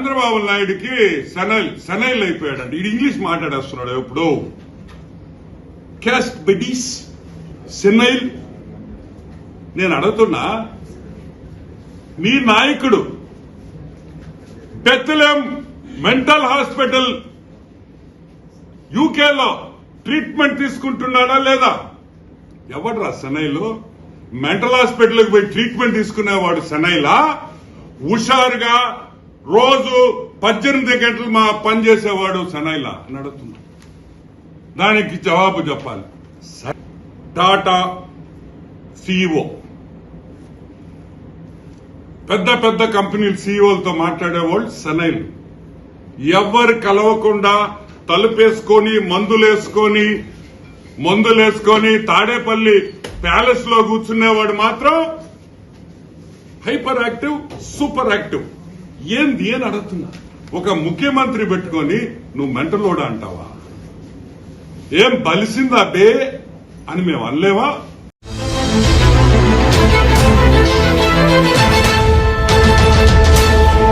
చంద్రబాబు నాయుడికి సనైల్ అయిపోయాడంట. ఇది ఇంగ్లీష్ మాట్లాడేస్తున్నాడు ఎప్పుడు. క్యాస్ట్ బెడీస్ సెనైల్. నేను అడుగుతున్నా, మీ నాయకుడు బెత్లెహేమ్ మెంటల్ హాస్పిటల్ యూకేలో ట్రీట్మెంట్ తీసుకుంటున్నాడా లేదా? ఎవడ్రా సెనైలు? మెంటల్ హాస్పిటల్కి పోయి ట్రీట్మెంట్ తీసుకునేవాడు సెనైలా? హుషారుగా రోజు 18 గంటలు మా పనిచేసేవాడు సెనైలా అని అడుగుతున్నా. దానికి జవాబు చెప్పాలి. టాటా సిఇఓ, పెద్ద పెద్ద కంపెనీల సిఇఓలతో మాట్లాడేవాళ్ళు సెనైల్. ఎవరు కలవకుండా తలుపేసుకొని మందులేసుకొని తాడేపల్లి ప్యాలెస్ లో కూర్చునేవాడు మాత్రం హైపర్ యాక్టివ్, సూపర్ యాక్టివ్. ఏంది అని అడుగుతున్నా. ఒక ముఖ్యమంత్రి పెట్టుకొని నువ్వు మెంటలోడా అంటావా? ఏం బలిసిందా బే అని మేము అనలేవా?